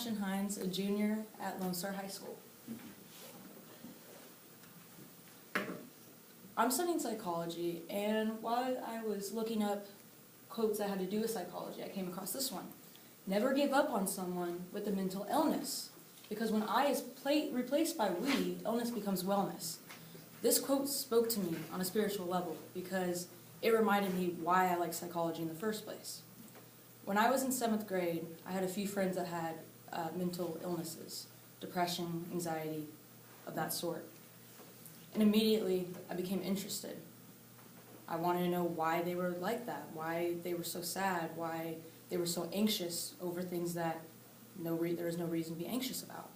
Hines, a junior at Lone Star High School. I'm studying psychology, and while I was looking up quotes that had to do with psychology, I came across this one. Never give up on someone with a mental illness, because when I is replaced by we, illness becomes wellness. This quote spoke to me on a spiritual level because it reminded me why I like psychology in the first place. When I was in 7th grade, I had a few friends that had mental illnesses, depression, anxiety, of that sort. And immediately, I became interested. I wanted to know why they were like that, why they were so sad, why they were so anxious over things that there was no reason to be anxious about.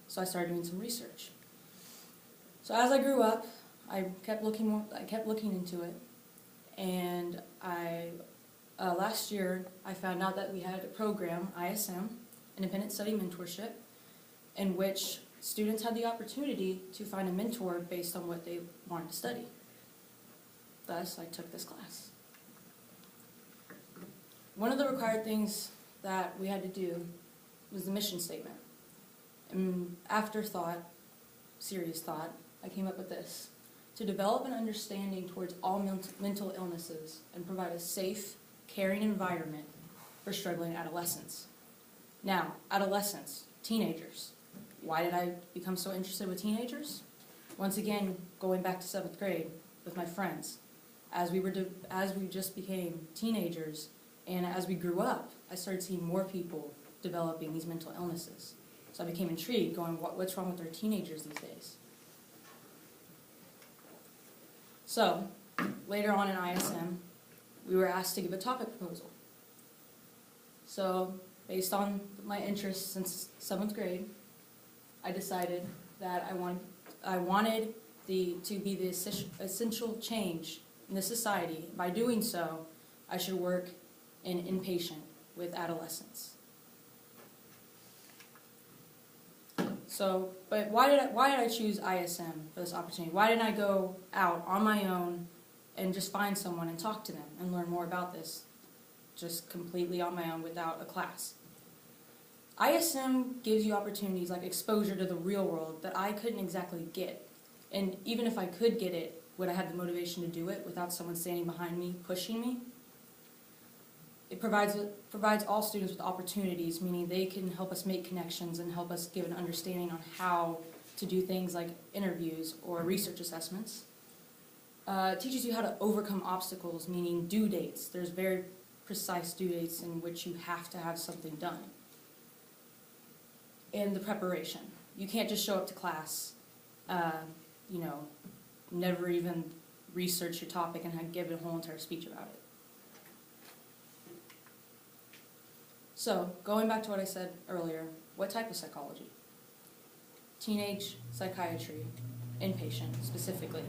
So I started doing some research. So as I grew up, I kept looking into it, and last year I found out that we had a program, ISM, Independent Study Mentorship, in which students had the opportunity to find a mentor based on what they wanted to study. Thus, I took this class. One of the required things that we had to do was the mission statement. And after thought, serious thought, I came up with this: to develop an understanding towards all mental illnesses and provide a safe, caring environment for struggling adolescents. Now, adolescents, teenagers. Why did I become so interested with teenagers? Once again, going back to 7th grade with my friends. As we just became teenagers, and as we grew up, I started seeing more people developing these mental illnesses. So I became intrigued, going, what's wrong with our teenagers these days? So, later on in ISM, we were asked to give a topic proposal. So, based on my interest since 7th grade, I decided that I wanted to be the essential change in the society. By doing so, I should work in inpatient with adolescents. So, but why did I choose ISM for this opportunity? Why didn't I go out on my own and just find someone and talk to them and learn more about this, just completely on my own without a class? ISM gives you opportunities like exposure to the real world that I couldn't exactly get. And even if I could get it, would I have the motivation to do it without someone standing behind me, pushing me? It provides all students with opportunities, meaning they can help us make connections and help us give an understanding on how to do things like interviews or research assessments. It teaches you how to overcome obstacles, meaning due dates. There's very precise due dates in which you have to have something done. And the preparation. You can't just show up to class, never even research your topic and give a whole entire speech about it. So, going back to what I said earlier, what type of psychology? Teenage psychiatry, inpatient specifically.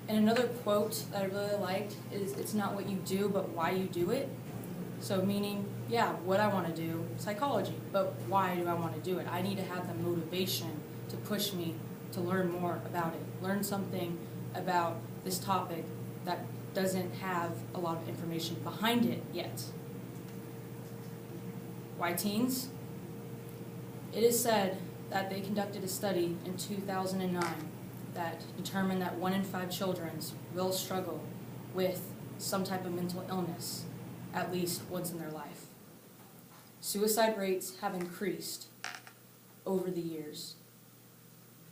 And another quote that I really liked is, "It's not what you do, but why you do it." So meaning, yeah, what I want to do, psychology, but why do I want to do it? I need to have the motivation to push me to learn more about it, learn something about this topic that doesn't have a lot of information behind it yet. Why teens? It is said that they conducted a study in 2009 that determined that 1 in 5 children will struggle with some type of mental illness at least once in their life. Suicide rates have increased over the years.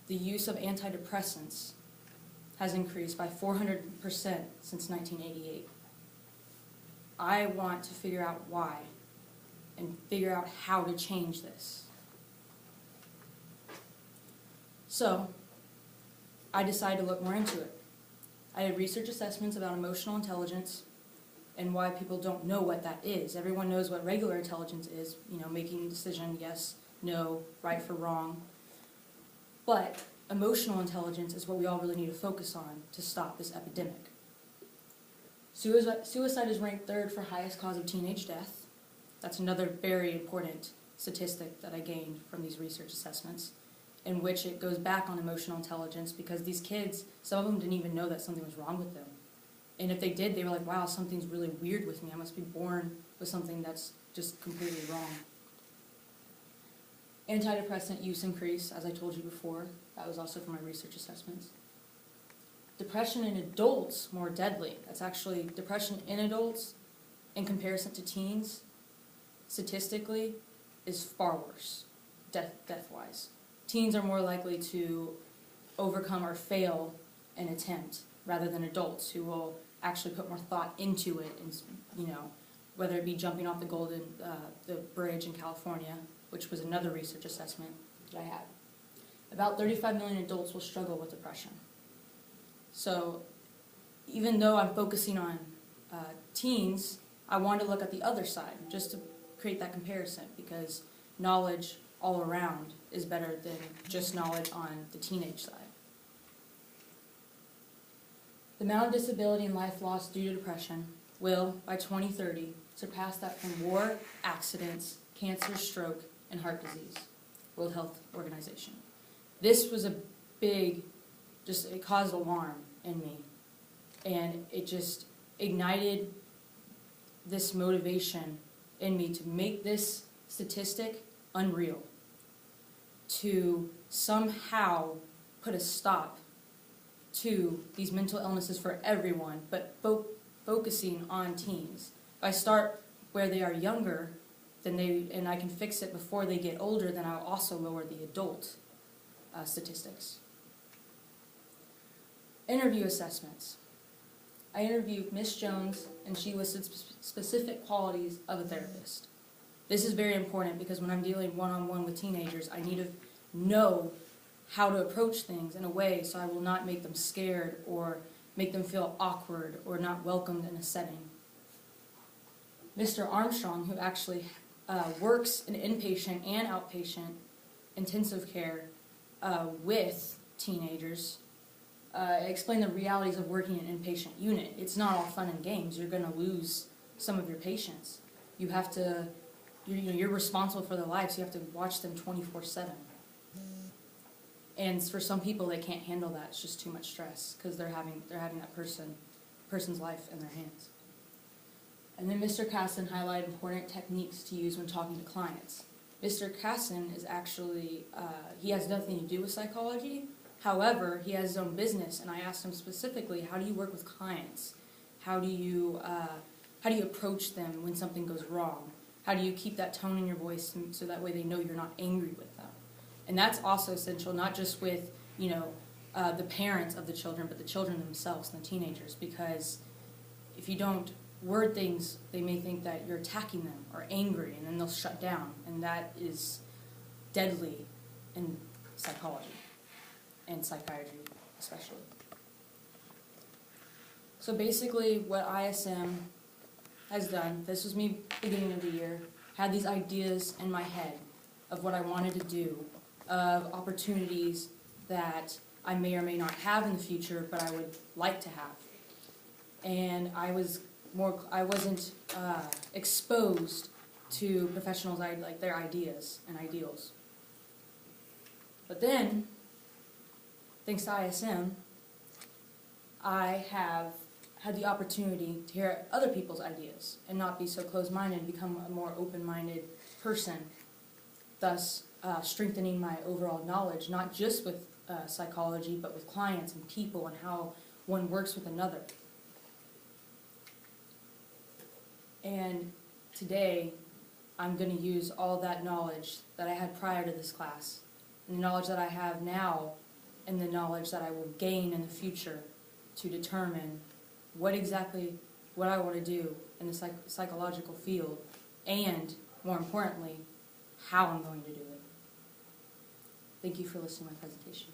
The use of antidepressants has increased by 400% since 1988. I want to figure out why and figure out how to change this. So, I decided to look more into it. I did research assessments about emotional intelligence and why people don't know what that is. Everyone knows what regular intelligence is, making a decision, yes, no, right for wrong. But emotional intelligence is what we all really need to focus on to stop this epidemic. Suicide is ranked 3rd for highest cause of teenage death. That's another very important statistic that I gained from these research assessments, in which it goes back on emotional intelligence because these kids, some of them didn't even know that something was wrong with them. And if they did, they were like, wow, something's really weird with me. I must be born with something that's just completely wrong. Antidepressant use increase, as I told you before. That was also from my research assessments. Depression in adults more deadly. That's actually depression in adults in comparison to teens, statistically, is far worse, death-wise. Teens are more likely to overcome or fail an attempt rather than adults who will actually put more thought into it, and whether it be jumping off the bridge in California, which was another research assessment that I had. About 35 million adults will struggle with depression. So even though I'm focusing on teens, I want to look at the other side just to create that comparison, because knowledge all around is better than just knowledge on the teenage side. The amount of disability and life lost due to depression will, by 2030, surpass that from war, accidents, cancer, stroke, and heart disease. World Health Organization. This was a big, it caused alarm in me. And it just ignited this motivation in me to make this statistic unreal, to somehow put a stop to these mental illnesses for everyone, but focusing on teens. If I start where they are younger, and I can fix it before they get older, then I'll also lower the adult statistics. Interview assessments. I interviewed Miss Jones, and she listed specific qualities of a therapist. This is very important because when I'm dealing one-on-one with teenagers, I need to know how to approach things in a way so I will not make them scared or make them feel awkward or not welcomed in a setting. Mr. Armstrong, who actually works in inpatient and outpatient intensive care with teenagers, explained the realities of working in an inpatient unit. It's not all fun and games. You're going to lose some of your patients. You have to, you're responsible for their lives. You have to watch them 24/7. And for some people, they can't handle that. It's just too much stress because they're having that person's life in their hands. And then Mr. Casson highlighted important techniques to use when talking to clients. Mr. Casson is actually, he has nothing to do with psychology. However, he has his own business, and I asked him specifically, how do you work with clients? How do you approach them when something goes wrong? How do you keep that tone in your voice so that way they know you're not angry with them? And that's also essential, not just with, the parents of the children, but the children themselves and the teenagers, because if you don't word things, they may think that you're attacking them or angry, and then they'll shut down, and that is deadly in psychology and psychiatry especially. So basically what ISM has done, this was me beginning of the year, had these ideas in my head of what I wanted to do, of opportunities that I may or may not have in the future, but I would like to have. And I wasn't exposed to professionals like their ideas and ideals. But then, thanks to ISM, I have had the opportunity to hear other people's ideas and not be so closed-minded and become a more open-minded person, thus strengthening my overall knowledge, not just with psychology, but with clients and people and how one works with another. And today, I'm going to use all that knowledge that I had prior to this class, and the knowledge that I have now, and the knowledge that I will gain in the future to determine what I want to do in the psychological field, and, more importantly, how I'm going to do it. Thank you for listening to my presentation.